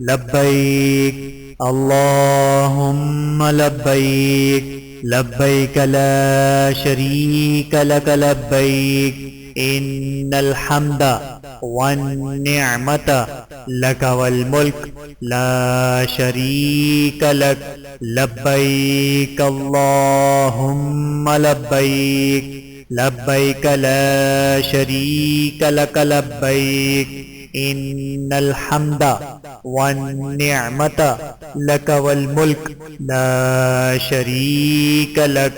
لبيك اللهم لبيك لبيك لا شريك لك لبيك إن الحمد والنعمة لك والملك لا شريك لك لبيك اللهم لبيك لبيك لا شريك لك لبيك إن الحمد والنعمة لك والملك لا شريك لك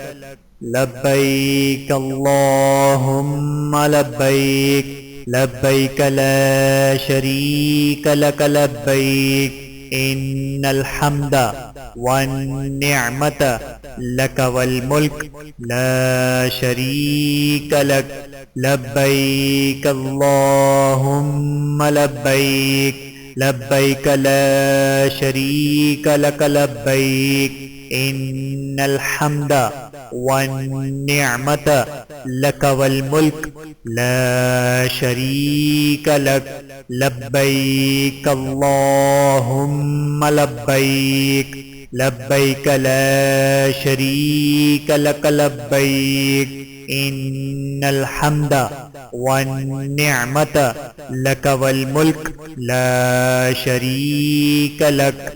لبيك اللهم لبيك لبيك لا شريك لك لبيك إن الحمد والنعمة لك والملك لا شريك لك لبيك اللهم لبيك لبيك لا شريك لك لبيك إن الحمد والنعمة لك والملك لا شريك لك لبيك اللهم لبيك لبيك لا شريك لك لبيك إن الحمد والنعمة لك والملك لا شريك لك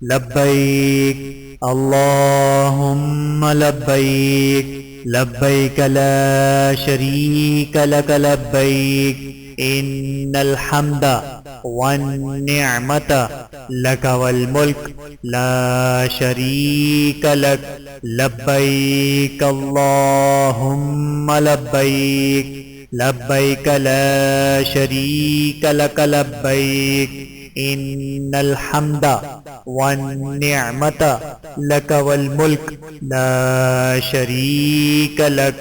لبيك اللهم لبيك لبيك لا شريك لك لبيك إن الحمد والنعمة لك والملك لا شريك لك لبيك اللهم لبيك لبيك لا شريك لك لبيك إن الحمد والنعمة لك والملك لا شريك لك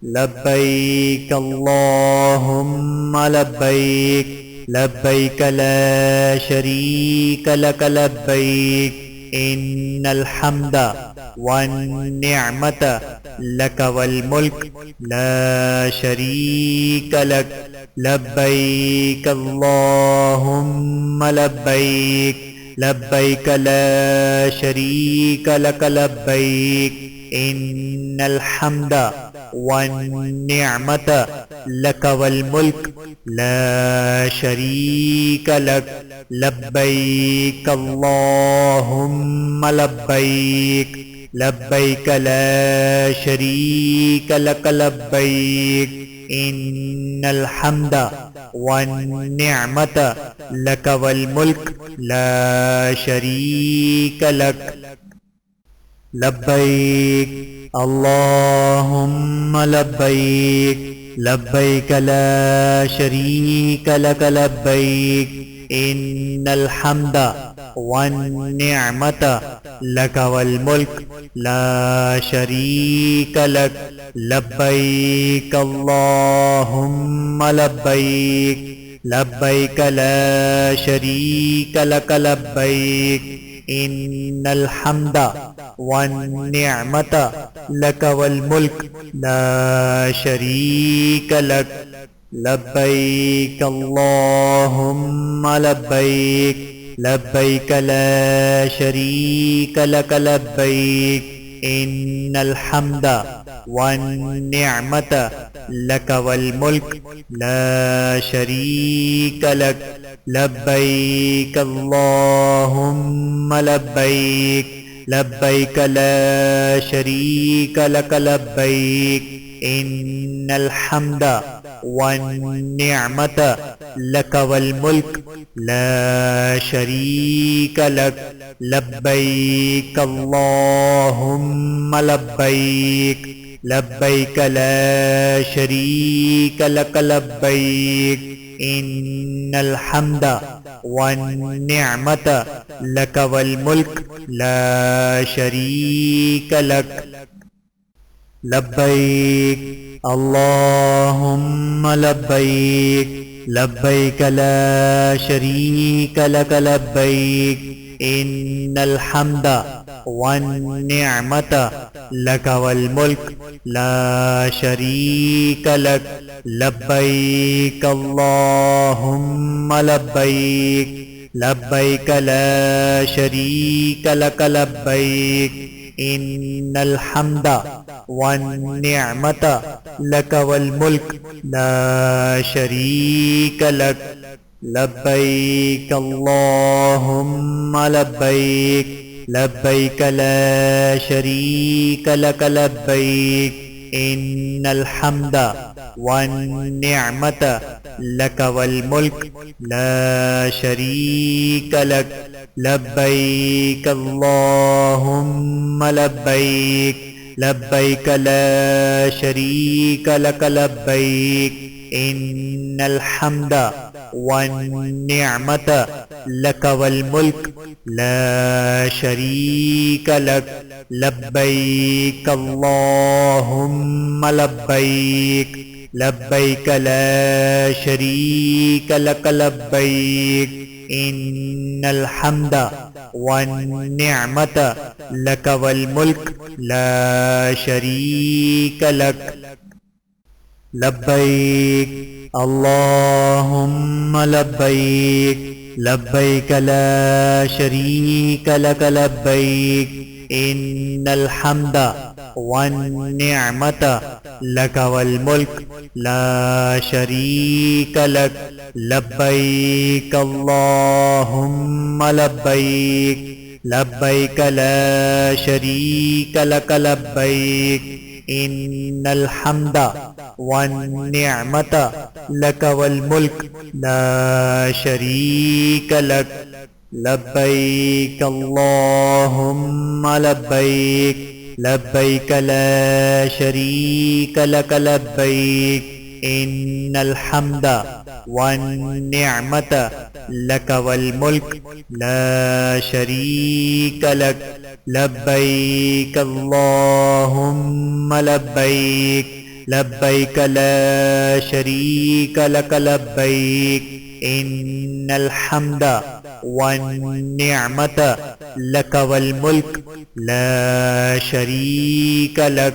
لبيك اللهم لبيك لبيك لا شريك لك لبيك إن الحمد والنعمة لك والملك لا شريك لك لبيك اللهم لبيك لبيك لا شريك لك لبيك إن الحمد والنعمة لك والملك لا شريك لك لبيك اللهم لبيك لبيك لا شريك لك لبيك إن الحمد والنعمة لك والملك لا شريك لك لبيك اللهم لبيك لبيك لا شريك لك لبيك إن الحمد والنعمة لك والملك لا شريك لك لبيك اللهم لبيك لبيك لا شريك لك لبيك إن الحمد والنعمة لك والملك لا شريك لك لبيك اللهم لبيك لبيك لا شريك لك لبيك إن الحمد والنعمة لك والملك لا شريك لك لبيك اللهم لبيك لبيك لا شريك لك لبيك إن الحمد والنعمة لك والملك لا شريك لك لبيك اللهم لبيك لبيك لا شريك لك لبيك إن الحمد والنعمة لك والملك لا شريك لك لبيك اللهم لبيك لبيك لا شريك لك لبيك إن الحمد والنعمة لك والملك لا شريك لك لبيك اللهم لبيك لبيك لا شريك لك لبيك إن الحمد والنعمة لك والملك لا شريك لك لبيك اللهم لبيك لبيك لا شريك لك لبيك إن الحمد والنعمة لك والملك لا شريك لك لبيك اللهم لبيك لبيك لا شريك لك لبيك إن الحمد والنعمة لك والملك لا شريك لك لبيك اللهم لبيك لبيك لا شريك لك لبيك إن الحمد والنعمة لك والملك لا شريك لك لبيك اللهم لبيك لبيك لا شريك لك لبيك إن الحمد والنعمة لك والملك لا شريك لك لبيك اللهم لبيك لبيك لا شريك لك لبيك إن الحمد والنعمة لك والملك لا شريك لك لبيك اللهم لبيك لبيك لا شريك لك لبيك إن الحمد والنعمة لك والملك لا شريك لك لبيك اللهم لبيك لبيك لا شريك لك لبيك إن الحمد والنعمة لك والملك لا شريك لك